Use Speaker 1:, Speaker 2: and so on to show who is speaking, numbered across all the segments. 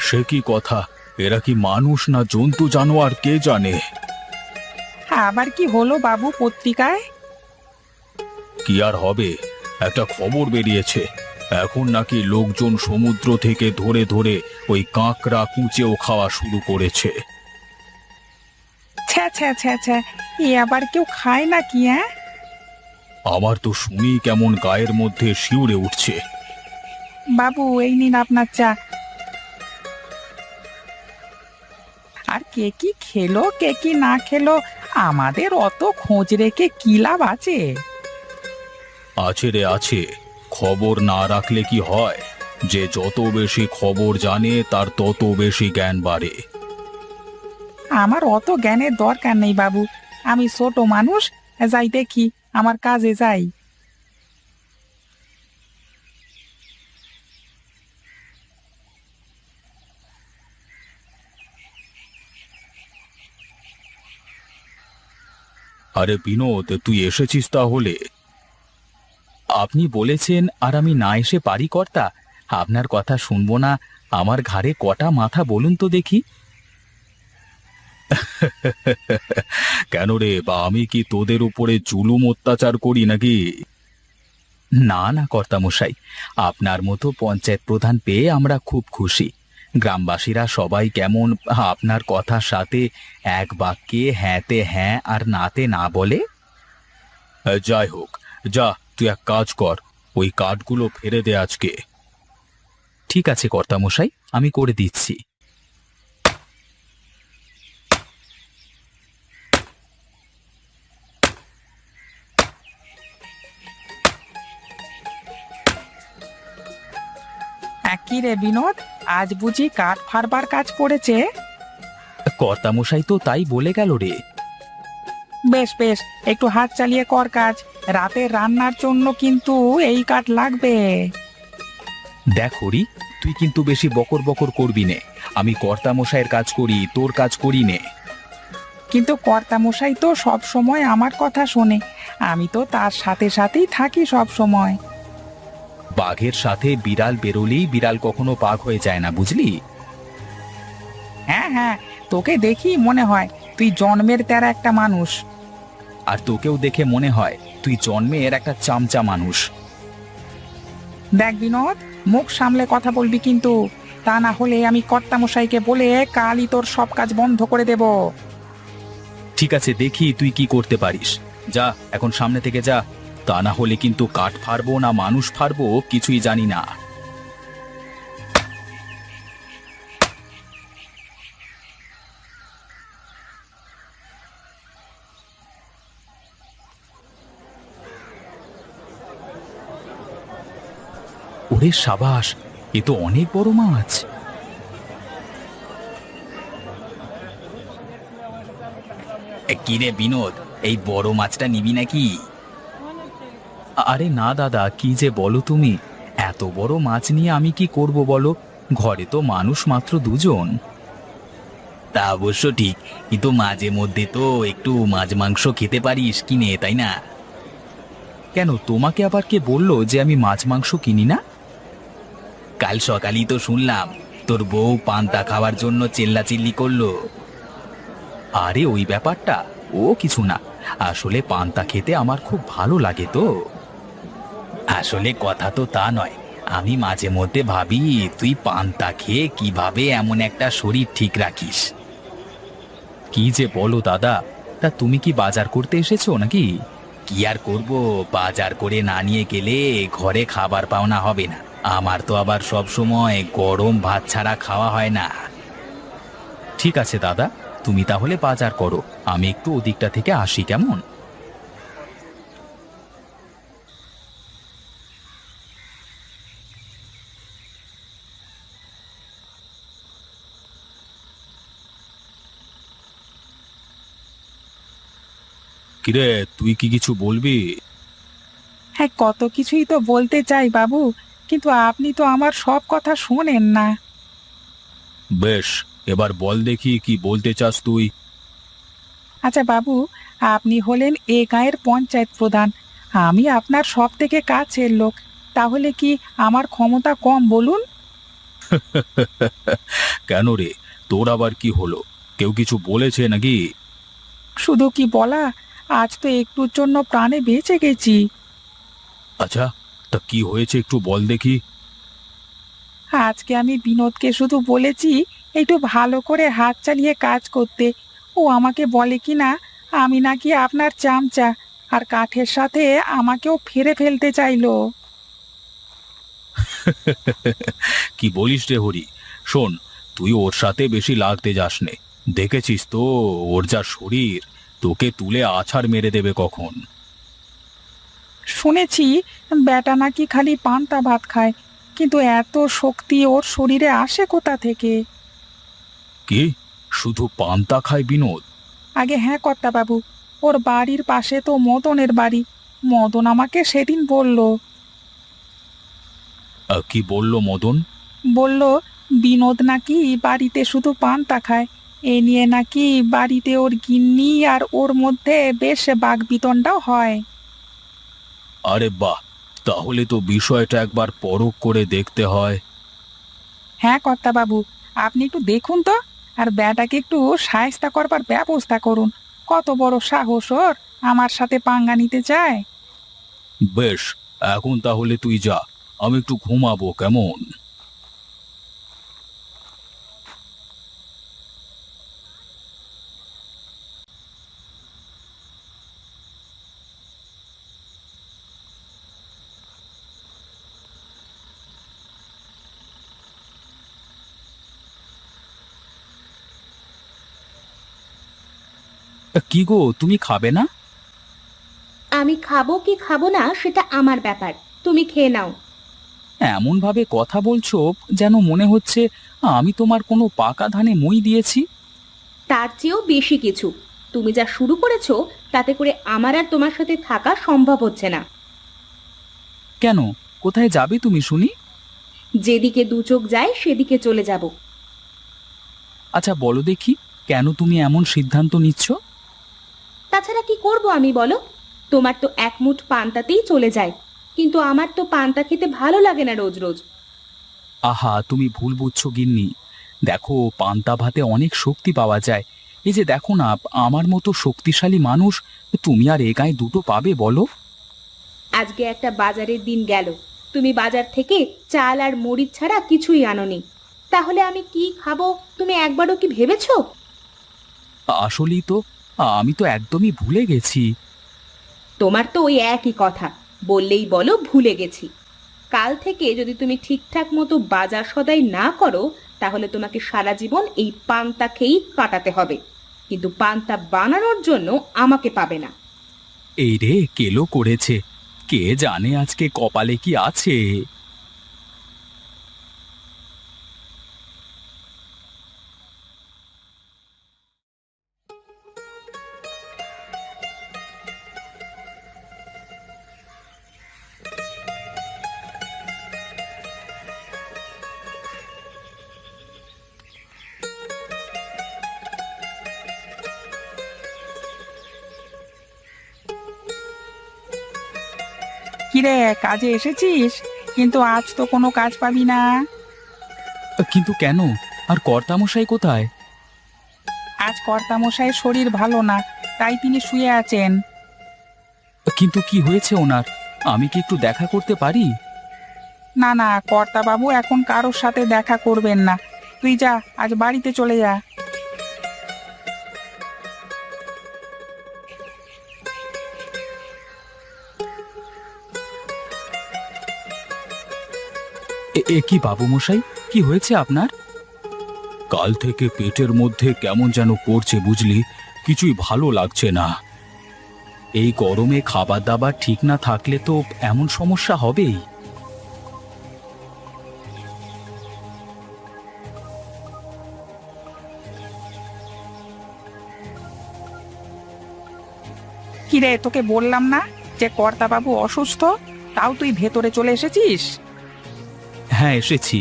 Speaker 1: সে কি কথা? এরা কি মানুষ না জন্তু জানোয়ার কে জানে?
Speaker 2: আবার কি হলো বাবু পত্রিকায়?
Speaker 1: কি আর হবে, একটা খবর বেরিয়েছে। এখন নাকি লোকজন সমুদ্র থেকে ধরে ধরে ওই কাঁকড়া কুঁচেও খাওয়া শুরু করেছে।
Speaker 2: ছ্যা ছ্যা ছ্যা ছ্যা, এ আবার কেউ খায় নাকি? হ্যাঁ,
Speaker 1: আমার তো শুনি কেমন গায়ের মধ্যে শিউরে উঠছে।
Speaker 2: বাবু এই নিন আপনার চা। আর কে কি খেলো কে কি না খেলো, আমাদের অত খোঁজ রেখে কি লাভ আছে?
Speaker 1: আছে রে আছে, খবর না রাখলে কি হয়? যে যত বেশি খবর জানে তার তত বেশি জ্ঞান বাড়ে।
Speaker 2: আমার অত জ্ঞানের দরকার নেই বাবু, আমি ছোট মানুষ, যাই দেখি, আমার কাজে যাই।
Speaker 1: আরে বিনোদ, তুই এসেছিস তাহলে? আপনি বলেছেন আর আমি না এসে পারি কর্তা? আপনার কথা শুনবো না? আমার ঘাড়ে কটা মাথা বলুন তো দেখি। কেন রে, বা আমি কি তোদের উপরে জুলুম অত্যাচার করি নাকি? না না কর্তামশাই, আপনার মতো পঞ্চায়েত প্রধান পেয়ে আমরা খুব খুশি। গ্রামবাসীরা সবাই কেমন আপনার কথার সাথে এক বাক্যে হ্যাঁতে হ্যাঁ আর নাতে না বলে। যাই হোক, যা তুই এক কাজ কর, ওই কাঠগুলো ফেলে দে আজকে। ঠিক আছে কর্তামশাই, আমি করে দিচ্ছি।
Speaker 2: কি রে বিনোদ, আজ বুঝি কাঠ ফাড়বার কাজ পড়েছে?
Speaker 1: কর্তামশাই তো তাই বলে গেল রে।
Speaker 2: বেশ বেশ, একটু হাত চালিয়ে কর কাজ, রাতের রান্নার জন্য কিন্তু এই কাঠ লাগবে।
Speaker 1: দেখ হরি, তুই কিন্তু বেশি বকর বকর করবি নে। আমি কর্তামশাইয়ের কাজ করি, তোর কাজ করি নে।
Speaker 2: কিন্তু কর্তামশাই তো সব সময় আমার কথা শোনে, আমি তো তার সাথে সাথেই থাকি সব সময়।
Speaker 1: বাঘের সাথে বিড়াল বেরোলেই বিড়াল কখনো বাঘ হয়ে যায় না, বুঝলি?
Speaker 2: হ্যাঁ হ্যাঁ, তোকে দেখি মনে হয় তুই জন্মের তেরা একটা মানুষ।
Speaker 1: আর তোকেও দেখে মনে হয় তুই জন্মের একটা চামচা মানুষ।
Speaker 2: দেখ বিনোদ, মুখ সামলে কথা বলবি কিন্তু, তা না হলে আমি কর্তামশাইকে বলে কালই তোর সব কাজ বন্ধ করে দেব।
Speaker 1: ঠিক আছে, দেখি তুই কি করতে পারিস। যা এখন সামনে থেকে যা, তা না হলে কিন্তু কাঠ ফাড়বো না মানুষ ফাড়বো কিছুই জানি না। ওরে সাবাস, এ তো অনেক বড় মাছ। কিরে বিনোদ, এই বড় মাছটা নিবি নাকি? আরে না দাদা, কি যে বলো তুমি! এত বড় মাছ নিয়ে আমি কি করব বলো? ঘরে তো মানুষ মাত্র দুজন। তা অবশ্য ঠিক, কিন্তু মাঝে মধ্যে তো একটু মাছ মাংস খেতে পারিস কিনে, তাই না? কেন, তোমাকে আবার কে বললো যে আমি মাছ মাংস কিনি না? কাল সকালই তো শুনলাম তোর বউ পান্তা খাওয়ার জন্য চেল্লাচিল্লি করলো। আরে ওই ব্যাপারটা, ও কিছু না। আসলে পান্তা খেতে আমার খুব ভালো লাগে তো। আসলে কথা তো তা নয়, আমি মাঝে মধ্যে ভাবি তুই পান্তা খেয়ে কিভাবে এমন একটা শরীর ঠিক রাখিস। কি যে বলো দাদা! তা তুমি কি বাজার করতে এসেছো নাকি? কি আর করব, বাজার করে না নিয়ে গেলে ঘরে খাবার পাওনা হবে না। আমার তো আবার সব সময় গরম ভাত ছাড়া খাওয়া হয় না। ঠিক আছে দাদা, তুমি তাহলে বাজার করো, আমি একটু ওদিকটা থেকে আসি, কেমন? কিরে, তুই কি কিছু বলবি?
Speaker 2: হ্যাঁ, কত কিছুই তো বলতে চাই বাবু, কিন্তু আপনি তো আমার সব কথা শোনেন না।
Speaker 1: বেশ, এবার বল দেখি কি বলতে চাস তুই।
Speaker 2: আচ্ছা বাবু, আপনি হলেন এ গাঁয়ের পঞ্চায়েত প্রধান, আমি আপনার সব থেকে কাছের লোক, তাহলে কি আমার ক্ষমতা কম বলুন?
Speaker 1: কেন রে, তোর আবার কি হলো? কেউ কিছু বলেছে নাকি?
Speaker 2: শুধু কি বলা, আজ তো একটুর জন্য প্রাণে বেঁচে গেছি।
Speaker 1: আচ্ছা, তা কি হয়েছে একটু বল দেখি।
Speaker 2: আজকে আমি বিনোদকে শুধু বলেছি একটু ভালো করে হাত চালিয়ে কাজ করতে। ও আমাকে বলে কি না আমি নাকি আপনার চামচা, আর কাঠের সাথে আমাকেও ফেরে ফেলতে চাইলো।
Speaker 1: কি বলিস রে হরি? শোন, তুই ওর সাথে বেশি লাগতে যাস নে। দেখেছিস তো ওর যা শরীর, তোকে তুলে আছাড় মেরে দেবে কখন।
Speaker 2: শুনেছি বেটা নাকি খালি পান্তা ভাত খায়, কিন্তু এত শক্তি ওর শরীরে আসে কোথা থেকে?
Speaker 1: কি, শুধু পান্তা খায় বিনোদ?
Speaker 2: আগে হ্যাঁ কর্তাবাবু, ওর বাড়ির পাশে তো মদনের বাড়ি। মদন আমাকে সেদিন বলল।
Speaker 1: কি বললো মদন?
Speaker 2: বলল বিনোদ নাকি বাড়িতে শুধু পান্তা খায়। এ নিয়ে নাকি বাড়িতে ওর গিন্নি আর ওর মধ্যে বেশ বাকবিতণ্ডাও হয়।
Speaker 1: আরে বাহ, তাহলে তো বিষয়টা একবার পরখ করে দেখতে হয়।
Speaker 2: হ্যাঁ কর্তাবাবু, আপনি একটু দেখুন তো, আর বেটাকে একটু সায়স্তা করবার ব্যবস্থা করুন। কত বড় সাহস ওর, আমার সাথে পাঙ্গা নিতে চায়।
Speaker 1: বেশ, এখন তাহলে তুই যা, আমি একটু ঘুমাবো কেমন? কি গো, তুমি খাবে না?
Speaker 3: আমি খাবো কি খাবো না সেটা আমার ব্যাপার, তুমি খেয়ে নাও।
Speaker 1: এমন ভাবে কথা বলছো যেন মনে হচ্ছে আমি তোমার কোনো পাকা ধানে মই দিয়েছি।
Speaker 3: তার চেয়েও বেশি কিছু। তুমি যা শুরু করেছো তাতে করে আমার আর তোমার সাথে থাকা সম্ভব হচ্ছে না।
Speaker 1: কেন, কোথায় যাবে তুমি শুনি?
Speaker 3: যেদিকে দু চোখ যায় সেদিকে চলে যাব।
Speaker 1: আচ্ছা বলো দেখি, কেন তুমি এমন সিদ্ধান্ত নিচ্ছ?
Speaker 3: তাছাড়া কি করব আমি বলো? তোমার তো এক মুঠ পান্তাতেই চলে যায়, কিন্তু আমার তো পান্তা খেতে ভালো লাগে না রোজ রোজ।
Speaker 1: আহা, তুমি ভুল বুঝছো গিন্নি। দেখো, পান্তা ভাতে অনেক শক্তি পাওয়া যায়। এই যে দেখো না, আমার মতো শক্তিশালী মানুষ তুমি আর এ গায়ে দুটো পাবে বলো?
Speaker 3: আজকে একটা বাজারের দিন গেল, তুমি বাজার থেকে চাল আর মরিচ ছাড়া কিছুই আনোনি। তাহলে আমি কি খাবো তুমি একবারও কি ভেবেছো?
Speaker 1: আসলেই তো, আমি তো একদমই ভুলে গেছি।
Speaker 3: তোমার তো ওই একই কথা, বললেই বলো ভুলে গেছি। কাল থেকে যদি তুমি ঠিকঠাক মতো বাজার সদাই না করো, তাহলে তোমাকে সারা জীবন এই পান্তা খেয়েই কাটাতে হবে। কিন্তু পান্তা বানানোর জন্য আমাকে পাবে না।
Speaker 1: এই রে, কেলো করেছে। কে জানে আজকে কপালে কি আছে।
Speaker 2: কিরে, কাজে এসেছিস? কিন্তু আজ তো কোনো কাজ পাবি না।
Speaker 1: কিন্তু কেন? আর কর্তামশাই কোথায়?
Speaker 2: আজ কর্তামশাইয়ের শরীর ভালো না, তাই তিনি শুয়ে আছেন।
Speaker 1: কিন্তু কি হয়েছে ওনার? আমি কি একটু দেখা করতে পারি?
Speaker 2: না না, কর্তাবাবু এখন কারোর সাথে দেখা করবেন না। তুই যা, আজ বাড়িতে চলে যা।
Speaker 1: এ কি বাবু মশাই, কি হয়েছে আপনার? কাল থেকে পেটের মধ্যে কেমন যেন করছে বুঝলি, কিছুই ভালো লাগছে না। এই গরমে খাবার দাবার ঠিক না থাকলে তো এমন সমস্যা হবেই।
Speaker 2: কিরে, তোকে বললাম না যে কর্তাবাবু অসুস্থ, তাও তুই ভেতরে চলে এসেছিস?
Speaker 1: হ্যাঁ এসেছি।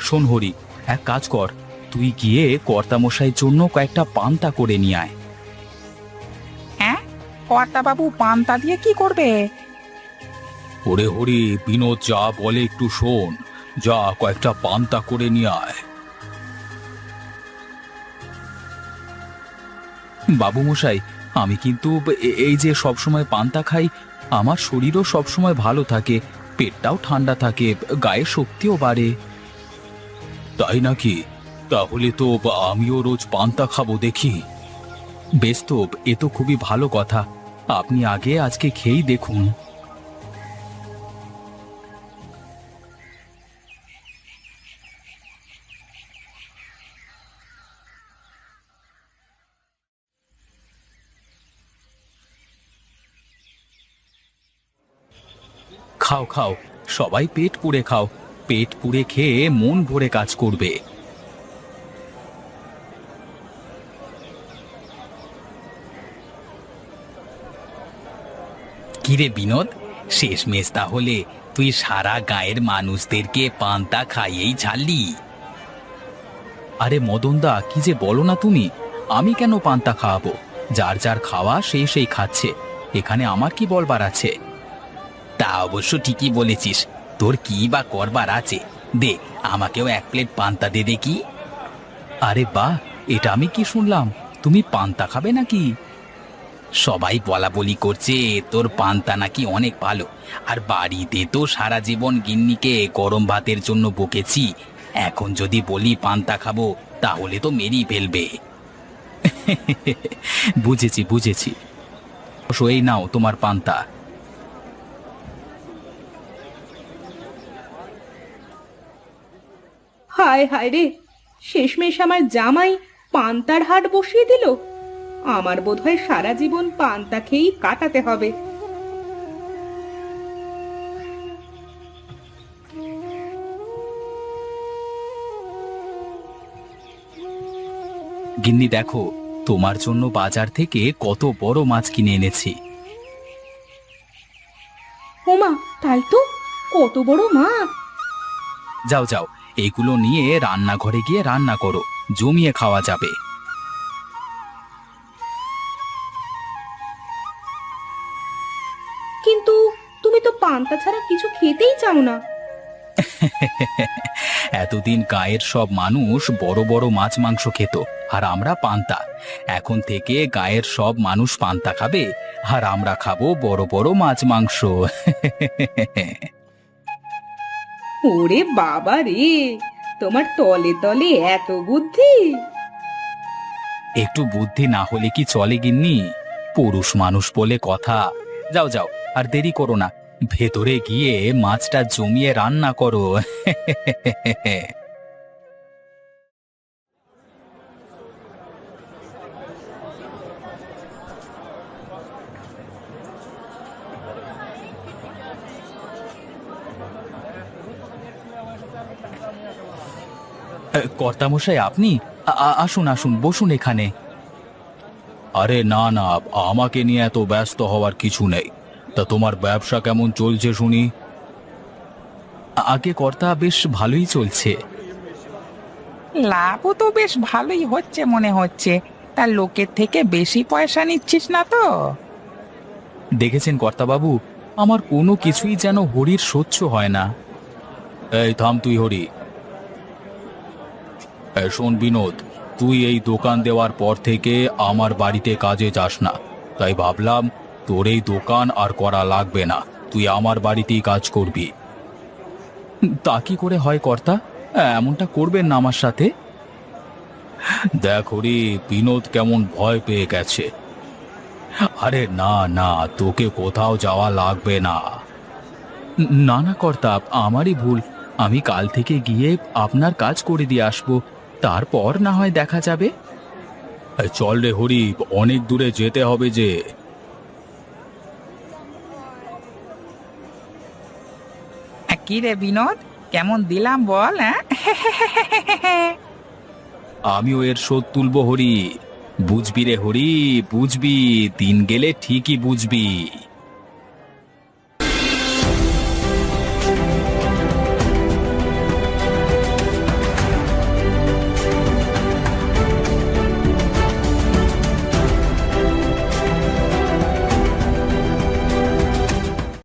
Speaker 1: শোন হরি, এক কাজ কর, তুই গিয়ে কর্তামশাইয়ের জন্য কয়েকটা পান্তা করে নিয়ে আয়।
Speaker 2: হ্যাঁ, কর্তাবাবু পান্তা দিয়ে কি করবে?
Speaker 1: ওরে হরি, বিনোদ যা বলে একটু শোন। যা কয়েকটা পান্তা করে নিয়ে আয়। বাবু মশাই, আমি কিন্তু এই যে সবসময় পান্তা খাই, আমার শরীরও সবসময় ভালো থাকে, পেটটাও ঠান্ডা থাকে, গায়ে শক্তিও বাড়ে। তাই নাকি? তাহলে তো আমিও রোজ পান্তা খাবো দেখি। বেশ তো, এ তো খুবই ভালো কথা। আপনি আগে আজকে খেয়েই দেখুন। খাও খাও, সবাই পেট পুড়ে খাও। পেট পুড়ে খেয়ে মন ভরে কাজ করবে। কিরে বিনোদ, শেষমেশ তাহলে তুই সারা গায়ের মানুষদেরকে পান্তা খাইয়েই ছাড়লি? আরে মদনদা, কি যে বলো না তুমি! আমি কেন পান্তা খাওয়াবো? যার যার খাওয়া সেই সেই খাচ্ছে, এখানে আমার কি বলবার আছে? তা অবশ্য ঠিকই বলেছিস। তোর কি বা করবার আছে? দে, আমাকেও এক প্লেট পান্তা দে দেখি। আরে বাহ, এটা আমি কি শুনলাম! তুমি পান্তা খাবে নাকি? সবাই বলা বলি করছে তোর পান্তা নাকি অনেক ভালো। আর বাড়িতে তো সারা জীবন গিন্নিকে গরম ভাতের জন্য বকেছি, এখন যদি বলি পান্তা খাবো তাহলে তো মেরেই ফেলবে। বুঝেছি বুঝেছি। অবশ্য এই নাও তোমার পান্তা।
Speaker 3: হায় হায় রে, শেষমেশ আমার জামাই পান্তার হাট বসিয়ে দিল। আমার বোধহয় সারা জীবন পান্তা খেয়েই কাটাতে হবে।
Speaker 1: গিন্নি দেখো, তোমার জন্য বাজার থেকে কত বড় মাছ কিনে এনেছি।
Speaker 3: ওমা, তাই তো! কত বড় মাছ!
Speaker 1: যাও যাও, এইগুলো নিয়ে রান্নাঘরে গিয়ে রান্না করো, জমিয়ে খাওয়া যাবে।
Speaker 3: কিন্তু তুমি তো পান্তা ছাড়া কিছু খেতেই চাও না।
Speaker 1: এতদিন গায়ের সব মানুষ বড় বড় মাছ মাংস খেত, আর আমরা পান্তা। এখন থেকে গায়ের সব মানুষ পান্তা খাবে, আর আমরা খাবো বড় বড় মাছ মাংস।
Speaker 3: ওরে বাবা রে, তোমার তলে তলে এত বুদ্ধি!
Speaker 1: একটু বুদ্ধি না হলে কি চলে গিন্নি? পুরুষ মানুষ বলে কথা। যাও যাও, আর দেরি করো না, ভেতরে গিয়ে মাছটা জমিয়ে রান্না করো। কর্তামশাই, আপনি আসুন আসুন, বসুন এখানে। আরে না না, আমাকে নিয়ে এত ব্যস্ত হওয়ার কিছু নেই। তা তোমার ব্যবসা কেমন চলছে শুনি? আগে কর্তা, বেশ ভালোই চলছে।
Speaker 2: লাভও তো বেশ ভালোই হচ্ছে মনে হচ্ছে। তার লোকের থেকে বেশি পয়সা নিচ্ছিস না তো?
Speaker 1: দেখেছেন কর্তাবাবু, আমার কোনো কিছুই যেন হরির সহ্য হয় না। এই থাম তুই হরি। শোন বিনোদ, তুই এই দোকান দেওয়ার পর থেকে আমার বাড়িতে কাজে যাস না, তাই ভাবলাম তোর এই দোকান আর করা লাগবে না, তুই আমার বাড়িতেই কাজ করবি। তা কি করে হয় কর্তা? এমনটা করবেন না আমার সাথে। দেখ হরি, বিনোদ কেমন ভয় পেয়ে গেছে। আরে না না, তোকে কোথাও যাওয়া লাগবে না। না না কর্তা, আমারই ভুল। আমি কাল থেকে গিয়ে আপনার কাজ করে দিয়ে আসবো, তারপর না হয় দেখা যাবে। চল রে হরি, অনেক দূরে যেতে হবে যে।
Speaker 2: কি রে বিনোদ, কেমন দিলাম বল? হ্যাঁ,
Speaker 1: আমিও এর শোধ তুলবো হরি। বুঝবি রে হরি, বুঝবি, দিন গেলে ঠিকই বুঝবি।